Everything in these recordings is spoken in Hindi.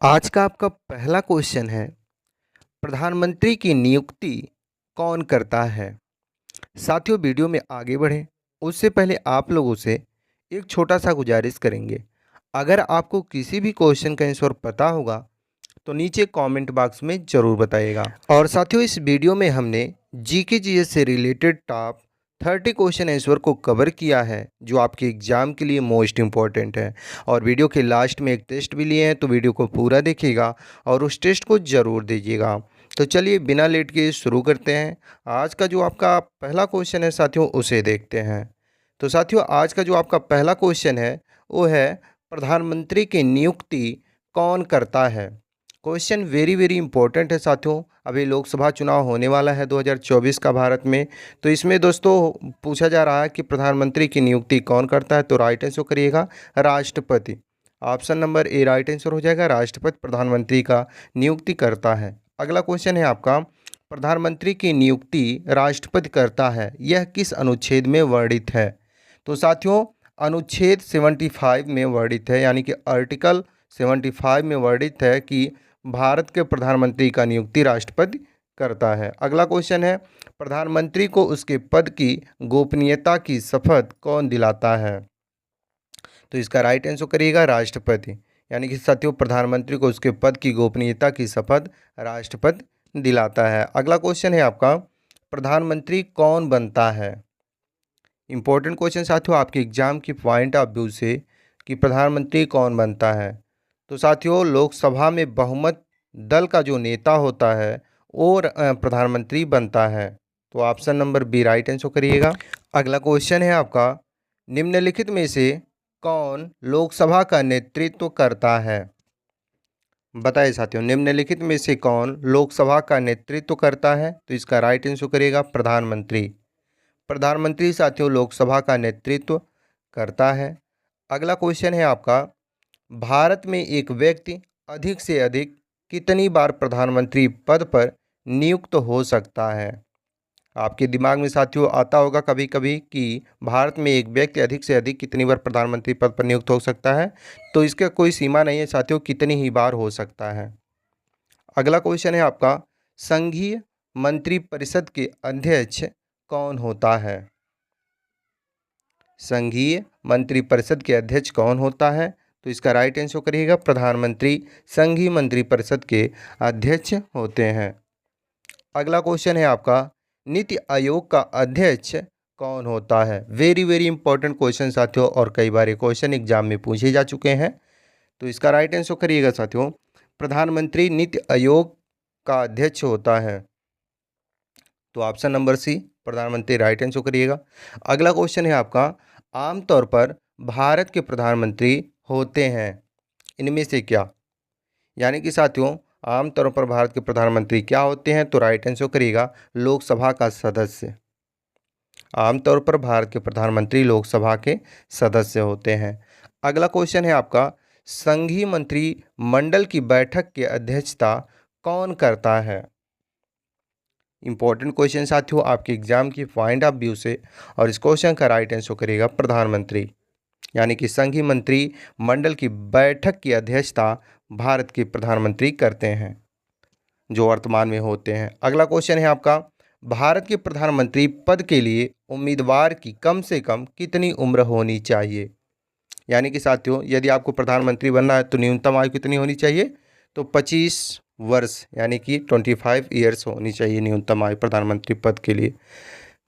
आज का आपका पहला क्वेश्चन है, प्रधानमंत्री की नियुक्ति कौन करता है? साथियों, वीडियो में आगे बढ़ें उससे पहले आप लोगों से एक छोटा सा गुजारिश करेंगे। अगर आपको किसी भी क्वेश्चन का आंसर पता होगा तो नीचे कमेंट बॉक्स में ज़रूर बताइएगा। और साथियों, इस वीडियो में हमने जीके जीएस से रिलेटेड टॉप 30 क्वेश्चन आंसर को कवर किया है जो आपके एग्जाम के लिए मोस्ट इम्पॉर्टेंट है। और वीडियो के लास्ट में एक टेस्ट भी लिए हैं, तो वीडियो को पूरा देखिएगा और उस टेस्ट को ज़रूर दीजिएगा। तो चलिए बिना लेट के शुरू करते हैं। आज का जो आपका पहला क्वेश्चन है साथियों, उसे देखते हैं। तो साथियों, आज का जो आपका पहला क्वेश्चन है वो है, प्रधानमंत्री की नियुक्ति कौन करता है? क्वेश्चन वेरी वेरी इंपॉर्टेंट है साथियों। अभी लोकसभा चुनाव होने वाला है 2024 का भारत में। तो इसमें दोस्तों पूछा जा रहा है कि प्रधानमंत्री की नियुक्ति कौन करता है। तो राइट आंसर करिएगा राष्ट्रपति। Option number A right answer हो जाएगा, राष्ट्रपति प्रधानमंत्री का नियुक्ति करता है। अगला क्वेश्चन है आपका, प्रधानमंत्री की नियुक्ति राष्ट्रपति करता है, यह किस अनुच्छेद में वर्णित है? तो साथियों, अनुच्छेद 75 में वर्णित है, यानी कि आर्टिकल 75 में वर्णित है कि भारत के प्रधानमंत्री का नियुक्ति राष्ट्रपति करता है। अगला क्वेश्चन है, प्रधानमंत्री को उसके पद की गोपनीयता की शपथ कौन दिलाता है? तो इसका राइट आंसर करिएगा राष्ट्रपति। यानी कि साथियों, प्रधानमंत्री को उसके पद की गोपनीयता की शपथ राष्ट्रपति दिलाता है। अगला क्वेश्चन है आपका, प्रधानमंत्री कौन बनता है? इंपॉर्टेंट क्वेश्चन साथियों आपके एग्जाम की पॉइंट ऑफ व्यू से कि प्रधानमंत्री कौन बनता है। तो साथियों, लोकसभा में बहुमत दल का जो नेता होता है और प्रधानमंत्री बनता है। तो option number B right answer करिएगा। अगला क्वेश्चन है आपका, निम्नलिखित में से कौन लोकसभा का नेतृत्व करता है? बताइए साथियों, निम्नलिखित में से कौन लोकसभा का नेतृत्व करता है? तो इसका राइट आंसर करिएगा प्रधानमंत्री। प्रधानमंत्री साथियों लोकसभा का नेतृत्व करता है। अगला क्वेश्चन है आपका, भारत में एक व्यक्ति अधिक से अधिक कितनी बार प्रधानमंत्री पद पर नियुक्त हो सकता है? आपके दिमाग में साथियों आता होगा कभी कभी कि भारत में एक व्यक्ति अधिक से अधिक कितनी बार प्रधानमंत्री पद पर नियुक्त हो सकता है। तो इसका कोई सीमा नहीं है साथियों, कितनी ही बार हो सकता है। अगला क्वेश्चन है आपका, संघीय मंत्रिपरिषद के अध्यक्ष कौन होता है? संघीय मंत्रिपरिषद के अध्यक्ष कौन होता है? तो इसका राइट आंसर करिएगा प्रधानमंत्री संघीय मंत्रिपरिषद के अध्यक्ष होते हैं। अगला क्वेश्चन है आपका, नीति आयोग का अध्यक्ष कौन होता है? वेरी वेरी इंपॉर्टेंट क्वेश्चन साथियों, और कई बार ये क्वेश्चन एग्जाम में पूछे जा चुके हैं। तो इसका राइट आंसर करिएगा साथियों, प्रधानमंत्री नीति आयोग का अध्यक्ष होता है। तो ऑप्शन नंबर सी प्रधानमंत्री राइट आंसर करिएगा। अगला क्वेश्चन है आपका, आमतौर पर भारत के प्रधानमंत्री होते हैं इनमें से क्या? यानी कि साथियों, आमतौर पर भारत के प्रधानमंत्री क्या होते हैं? तो राइट आंसर करिएगा लोकसभा का सदस्य। आमतौर पर भारत के प्रधानमंत्री लोकसभा के सदस्य होते हैं। अगला क्वेश्चन है आपका, संघीय मंत्रिमंडल की बैठक की अध्यक्षता कौन करता है? इंपॉर्टेंट क्वेश्चन साथियों आपके एग्जाम की पॉइंट ऑफ व्यू से, और इस क्वेश्चन का राइट आंसर करेगा प्रधानमंत्री। यानी कि संघीय मंत्रिमंडल की बैठक की अध्यक्षता भारत के प्रधानमंत्री करते हैं जो वर्तमान में होते हैं। अगला क्वेश्चन है आपका, भारत के प्रधानमंत्री पद के लिए उम्मीदवार की कम से कम कितनी उम्र होनी चाहिए? यानी कि साथियों, यदि आपको प्रधानमंत्री बनना है तो न्यूनतम आयु कितनी होनी चाहिए? तो 25 वर्ष यानी कि 25 ईयर्स होनी चाहिए न्यूनतम आयु प्रधानमंत्री पद के लिए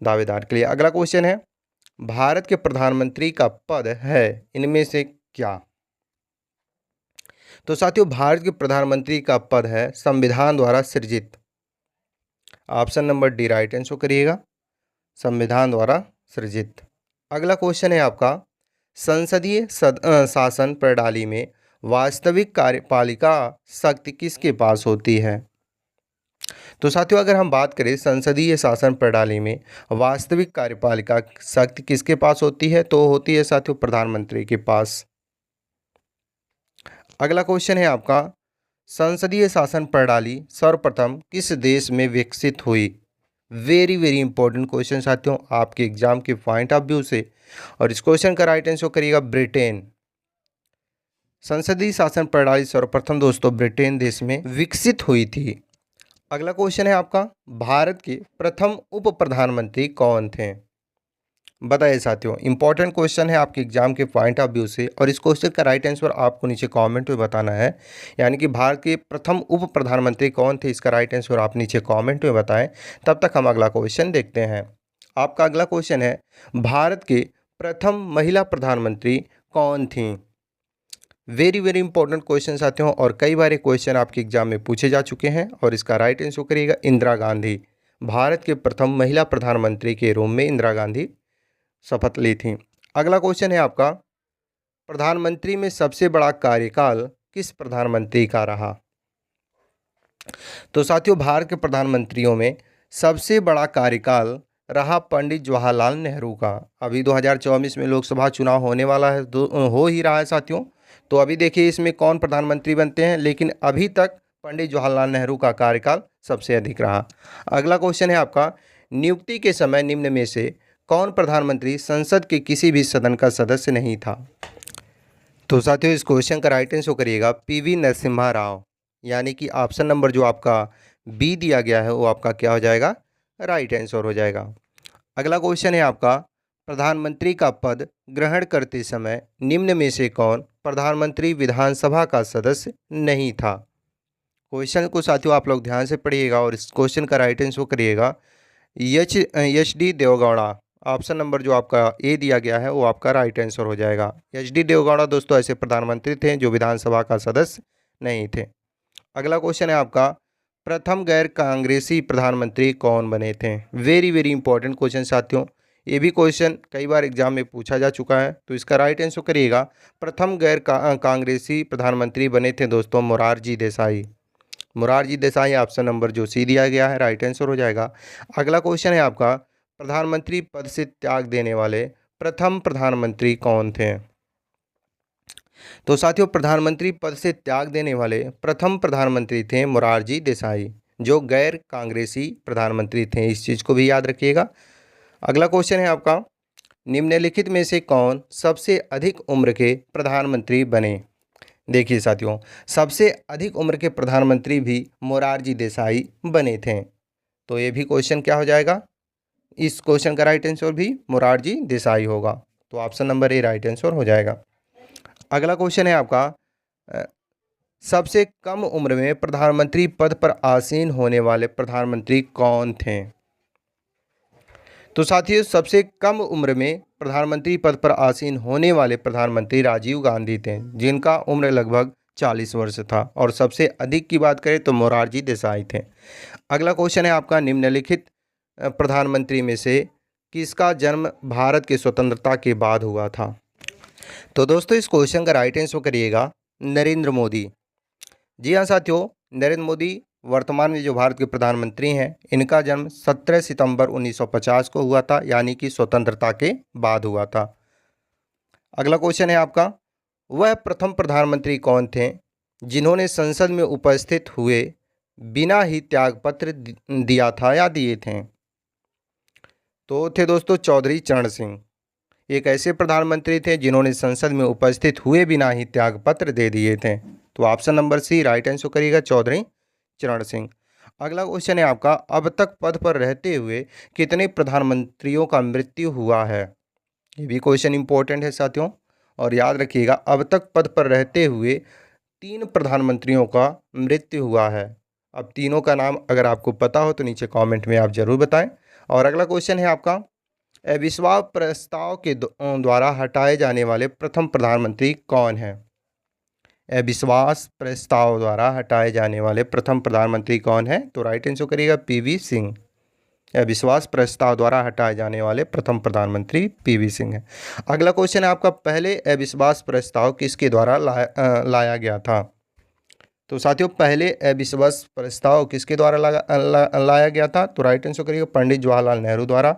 दावेदार के लिए। अगला क्वेश्चन है, भारत के प्रधानमंत्री का पद है इनमें से क्या? तो साथियों, भारत के प्रधानमंत्री का पद है संविधान द्वारा सृजित। Option number D right answer करिएगा, संविधान द्वारा सृजित। अगला क्वेश्चन है आपका, संसदीय शासन प्रणाली में वास्तविक कार्यपालिका शक्ति किसके पास होती है? तो साथियों, अगर हम बात करें संसदीय शासन प्रणाली में वास्तविक कार्यपालिका शक्ति किसके पास होती है, तो होती है साथियों प्रधानमंत्री के पास। अगला क्वेश्चन है आपका, संसदीय शासन प्रणाली सर्वप्रथम किस देश में विकसित हुई? वेरी वेरी इंपॉर्टेंट क्वेश्चन साथियों आपके एग्जाम के पॉइंट ऑफ व्यू से, और इस क्वेश्चन का राइट आंसर करिएगा ब्रिटेन। संसदीय शासन प्रणाली सर्वप्रथम दोस्तों ब्रिटेन देश में विकसित हुई थी। अगला क्वेश्चन है आपका, भारत के प्रथम उप प्रधानमंत्री कौन थे? बताइए साथियों, इंपॉर्टेंट क्वेश्चन है आपके एग्जाम के पॉइंट ऑफ व्यू से, और इस क्वेश्चन का राइट आंसर आपको नीचे कमेंट में बताना है। यानी कि भारत के प्रथम उप प्रधानमंत्री कौन थे, इसका राइट आंसर आप नीचे कमेंट में बताएं। तब तक हम अगला क्वेश्चन देखते हैं। आपका अगला क्वेश्चन है, भारत के प्रथम महिला प्रधानमंत्री कौन थी? वेरी वेरी इंपॉर्टेंट क्वेश्चन साथियों, और कई बार ये क्वेश्चन आपके एग्जाम में पूछे जा चुके हैं, और इसका राइट आंसर करिएगा इंदिरा गांधी। भारत के प्रथम महिला प्रधानमंत्री के रूप में इंदिरा गांधी शपथ ली थी। अगला क्वेश्चन है आपका, प्रधानमंत्री में सबसे बड़ा कार्यकाल किस प्रधानमंत्री का रहा? तो साथियों, भारत के प्रधानमंत्रियों में सबसे बड़ा कार्यकाल रहा पंडित जवाहरलाल नेहरू का। अभी 2024 में लोकसभा चुनाव होने वाला है, हो ही रहा है साथियों। तो अभी देखिए इसमें कौन प्रधानमंत्री बनते हैं, लेकिन अभी तक पंडित जवाहरलाल नेहरू का कार्यकाल सबसे अधिक रहा। अगला क्वेश्चन है आपका, नियुक्ति के समय निम्न में से कौन प्रधानमंत्री संसद के किसी भी सदन का सदस्य नहीं था? तो साथियों, इस क्वेश्चन का राइट आंसर करिएगा पीवी नरसिम्हा राव। यानी कि ऑप्शन नंबर जो आपका बी दिया गया है वो आपका क्या हो जाएगा, राइट आंसर हो जाएगा। अगला क्वेश्चन है आपका, प्रधानमंत्री का पद ग्रहण करते समय निम्न में से कौन प्रधानमंत्री विधानसभा का सदस्य नहीं था? क्वेश्चन को साथियों आप लोग ध्यान से पढ़िएगा, और इस क्वेश्चन का राइट आंसर करिएगा H D Devegowda. Option number जो आपका ए दिया गया है वो आपका राइट आंसर हो जाएगा। एच डी देवगौड़ा दोस्तों ऐसे प्रधानमंत्री थे जो विधानसभा का सदस्य नहीं थे। अगला क्वेश्चन है आपका, प्रथम गैर कांग्रेसी प्रधानमंत्री कौन बने थे? वेरी वेरी इंपॉर्टेंट क्वेश्चन साथियों, ये भी क्वेश्चन कई बार एग्जाम में पूछा जा चुका है। तो इसका राइट आंसर करिएगा, प्रथम गैर कांग्रेसी प्रधानमंत्री बने थे दोस्तों मोरारजी देसाई। मोरारजी देसाई ऑप्शन नंबर जो सी दिया गया है राइट आंसर हो जाएगा। अगला क्वेश्चन है आपका, प्रधानमंत्री पद से त्याग देने वाले प्रथम प्रधानमंत्री कौन थे? तो साथियों, प्रधानमंत्री पद से त्याग देने वाले प्रथम प्रधानमंत्री थे मोरारजी देसाई, जो गैर कांग्रेसी प्रधानमंत्री थे। इस चीज़ को भी याद रखिएगा। अगला क्वेश्चन है आपका, निम्नलिखित में से कौन सबसे अधिक उम्र के प्रधानमंत्री बने? देखिए साथियों, सबसे अधिक उम्र के प्रधानमंत्री भी मोरारजी देसाई बने थे। तो ये भी क्वेश्चन क्या हो जाएगा, इस क्वेश्चन का राइट आंसर भी मोरारजी देसाई होगा। तो option number A right answer हो जाएगा। अगला क्वेश्चन है आपका, सबसे कम उम्र में प्रधानमंत्री पद पर आसीन होने वाले प्रधानमंत्री कौन थे? तो साथियों, सबसे कम उम्र में प्रधानमंत्री पद पर आसीन होने वाले प्रधानमंत्री राजीव गांधी थे, जिनका उम्र लगभग 40 वर्ष था। और सबसे अधिक की बात करें तो मोरारजी देसाई थे। अगला क्वेश्चन है आपका, निम्नलिखित प्रधानमंत्री में से किसका जन्म भारत की स्वतंत्रता के बाद हुआ था? तो दोस्तों, इस क्वेश्चन का राइट आंसर करिएगा नरेंद्र मोदी। जी हाँ साथियों, नरेंद्र मोदी वर्तमान में जो भारत के प्रधानमंत्री हैं, इनका जन्म 17 सितंबर 1950 को हुआ था, यानी कि स्वतंत्रता के बाद हुआ था। अगला क्वेश्चन है आपका, वह प्रथम प्रधानमंत्री कौन थे जिन्होंने संसद में उपस्थित हुए बिना ही त्यागपत्र दिया था या दिए थे? तो थे दोस्तों चौधरी चरण सिंह। एक ऐसे प्रधानमंत्री थे जिन्होंने संसद में उपस्थित हुए बिना ही त्यागपत्र दे दिए थे। तो option number C right answer करिएगा, चौधरी चरण सिंह। अगला क्वेश्चन है आपका, अब तक पद पर रहते हुए कितने प्रधानमंत्रियों का मृत्यु हुआ है? ये भी क्वेश्चन इंपॉर्टेंट है साथियों, और याद रखिएगा अब तक पद पर रहते हुए 3 प्रधानमंत्रियों का मृत्यु हुआ है। अब तीनों का नाम अगर आपको पता हो तो नीचे कमेंट में आप जरूर बताएं। और अगला क्वेश्चन है आपका, अविश्वास प्रस्ताव के द्वारा हटाए जाने वाले प्रथम प्रधानमंत्री कौन है? अविश्वास प्रस्ताव द्वारा हटाए जाने वाले प्रथम प्रधानमंत्री कौन है? तो राइट आंसर करिएगा पीवी सिंह। अविश्वास प्रस्ताव द्वारा हटाए जाने वाले प्रथम प्रधानमंत्री पीवी सिंह है। अगला क्वेश्चन है आपका, पहले अविश्वास प्रस्ताव किसके द्वारा लाया गया था? तो साथियों, पहले अविश्वास प्रस्ताव किसके द्वारा लाया गया था? तो राइट आंसर करिएगा पंडित जवाहरलाल नेहरू द्वारा।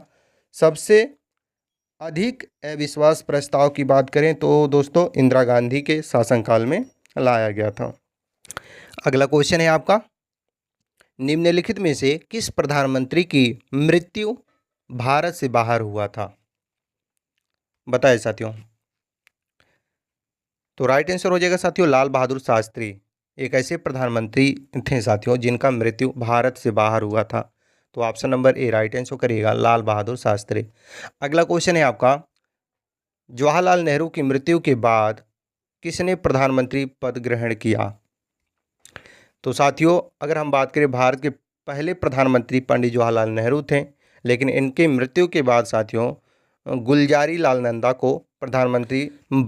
सबसे अधिक अविश्वास प्रस्ताव की बात करें तो दोस्तों इंदिरा गांधी के शासनकाल में लाया गया था। अगला क्वेश्चन है आपका, निम्नलिखित में से किस प्रधानमंत्री की मृत्यु भारत से बाहर हुआ था? बताएं साथियों। तो राइट आंसर हो जाएगा साथियों लाल बहादुर शास्त्री। एक ऐसे प्रधानमंत्री थे साथियों जिनका मृत्यु भारत से बाहर हुआ था। तो option number A right answer करिएगा लाल बहादुर शास्त्री। अगला क्वेश्चन है आपका, जवाहरलाल नेहरू की मृत्यु के बाद किसने प्रधानमंत्री पद ग्रहण किया? तो साथियों अगर हम बात करें, भारत के पहले प्रधानमंत्री पंडित जवाहरलाल नेहरू थे, लेकिन इनके मृत्यु के बाद साथियों गुलजारी लाल नंदा को प्रधानमंत्री बना